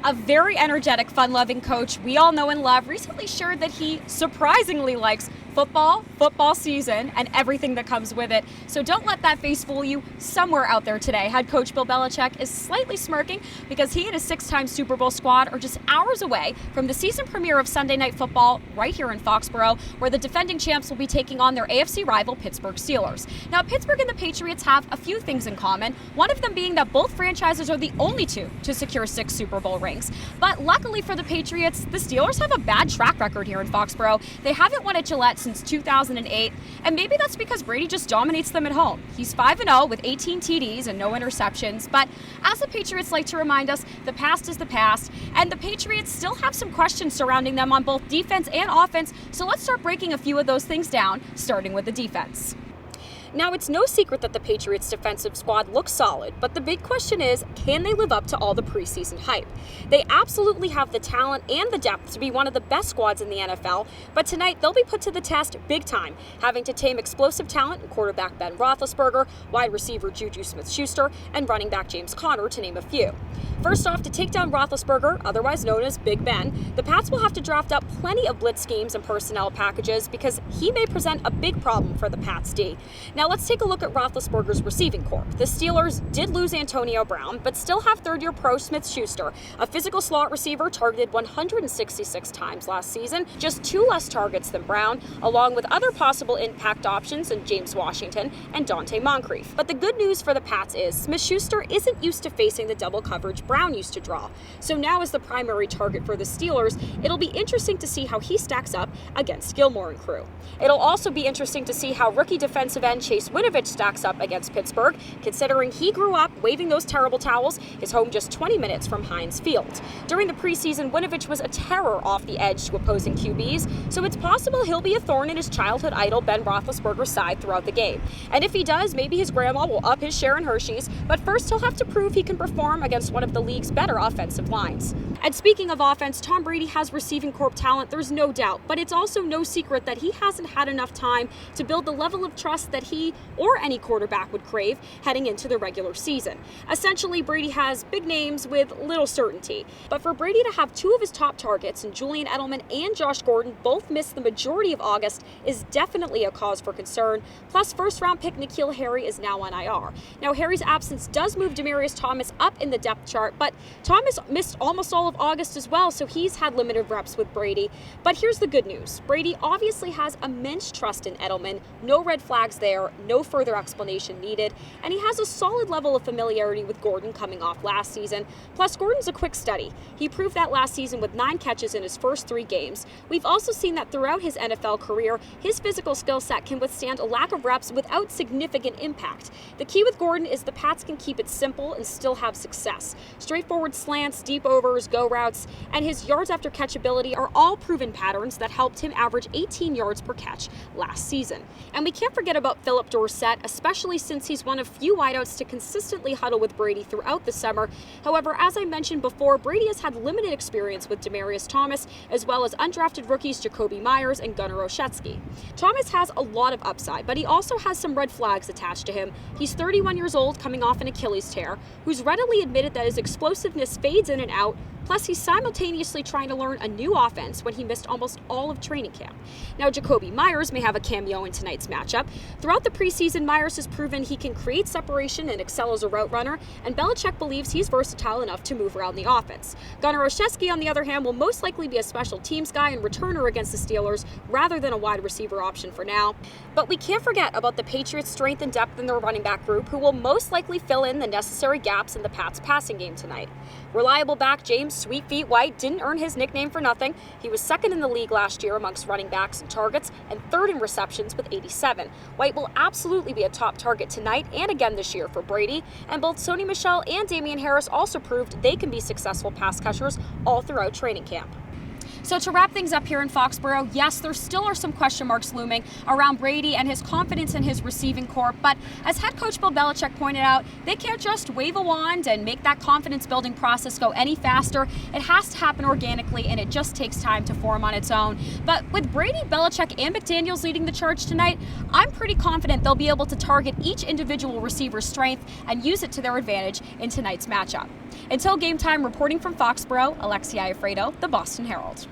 A very energetic, fun-loving coach we all know and love recently shared that he surprisingly likes football season, and everything that comes with it. So don't let that face fool you. Somewhere out there today, head coach Bill Belichick is slightly smirking because he and his 6-time Super Bowl squad are just hours away from the season premiere of Sunday Night Football right here in Foxborough, where the defending champs will be taking on their AFC rival Pittsburgh Steelers. Now, Pittsburgh and the Patriots have a few things in common, one of them being that both franchises are the only two to secure 6 Super Bowl rings. But luckily for the Patriots, the Steelers have a bad track record here in Foxborough. They haven't won at Gillette since 2008, and maybe that's because Brady just dominates them at home. He's 5-0 with 18 TDs and no interceptions, but as the Patriots like to remind us, the past is the past, and the Patriots still have some questions surrounding them on both defense and offense, so let's start breaking a few of those things down, starting with the defense. Now, it's no secret that the Patriots' defensive squad looks solid, but the big question is, can they live up to all the preseason hype? They absolutely have the talent and the depth to be one of the best squads in the NFL, but tonight they'll be put to the test big time, having to tame explosive talent in quarterback Ben Roethlisberger, wide receiver Juju Smith-Schuster, and running back James Conner, to name a few. First off, to take down Roethlisberger, otherwise known as Big Ben, the Pats will have to draft up plenty of blitz schemes and personnel packages because he may present a big problem for the Pats D. Now let's take a look at Roethlisberger's receiving corp. The Steelers did lose Antonio Brown, but still have third-year pro Smith-Schuster, a physical slot receiver targeted 166 times last season, just 2 less targets than Brown, along with other possible impact options in James Washington and Dante Moncrief. But the good news for the Pats is Smith-Schuster isn't used to facing the double coverage Brown used to draw. So now as the primary target for the Steelers, it'll be interesting to see how he stacks up against Gilmore and crew. It'll also be interesting to see how rookie defensive end Chase Winovich stacks up against Pittsburgh, considering he grew up waving those terrible towels, his home just 20 minutes from Heinz Field. During the preseason, Winovich was a terror off the edge to opposing QBs, so it's possible he'll be a thorn in his childhood idol Ben Roethlisberger's side throughout the game. And if he does, maybe his grandma will up his share in Hershey's, but first he'll have to prove he can perform against one of the league's better offensive lines. And speaking of offense, Tom Brady has receiving corp talent, there's no doubt, but it's also no secret that he hasn't had enough time to build the level of trust that he or any quarterback would crave heading into the regular season. Essentially, Brady has big names with little certainty. But for Brady to have 2 of his top targets, in Julian Edelman and Josh Gordon, both miss the majority of August is definitely a cause for concern. Plus, first-round pick N'Keal Harry is now on IR. Now, Harry's absence does move Demaryius Thomas up in the depth chart, but Thomas missed almost all of August as well, so he's had limited reps with Brady. But here's the good news. Brady obviously has immense trust in Edelman. No red flags there, no further explanation needed, and he has a solid level of familiarity with Gordon coming off last season. Plus, Gordon's a quick study. He proved that last season with 9 catches in his first 3 games. We've also seen that throughout his NFL career, his physical skill set can withstand a lack of reps without significant impact. The key with Gordon is the Pats can keep it simple and still have success. Straightforward slants, deep overs, go routes, and his yards after catch ability are all proven patterns that helped him average 18 yards per catch last season. And we can't forget about Phillip Dorsett, especially since he's one of few wideouts to consistently huddle with Brady throughout the summer. However, as I mentioned before, Brady has had limited experience with Demaryius Thomas, as well as undrafted rookies Jacoby Myers and Gunnar Olszewski. Thomas has a lot of upside, but he also has some red flags attached to him. He's 31 years old, coming off an Achilles tear, who's readily admitted that his explosiveness fades in and out. Plus, he's simultaneously trying to learn a new offense when he missed almost all of training camp. Now, Jacoby Myers may have a cameo in tonight's matchup. Throughout the preseason, Myers has proven he can create separation and excel as a route runner, and Belichick believes he's versatile enough to move around the offense. Gunnar Olszewski, on the other hand, will most likely be a special teams guy and returner against the Steelers rather than a wide receiver option for now. But we can't forget about the Patriots' strength and depth in their running back group, who will most likely fill in the necessary gaps in the Pats' passing game tonight. Reliable back James Sweet Feet White didn't earn his nickname for nothing. He was second in the league last year amongst running backs in targets and third in receptions with 87. White will absolutely be a top target tonight and again this year for Brady, and both Sony Michel and Damian Harris also proved they can be successful pass catchers all throughout training camp. So to wrap things up here in Foxborough, yes, there still are some question marks looming around Brady and his confidence in his receiving corp, but as head coach Bill Belichick pointed out, they can't just wave a wand and make that confidence building process go any faster. It has to happen organically, and it just takes time to form on its own. But with Brady, Belichick, and McDaniels leading the charge tonight, I'm pretty confident they'll be able to target each individual receiver's strength and use it to their advantage in tonight's matchup. Until game time, reporting from Foxborough, Alexi Iafrato, the Boston Herald.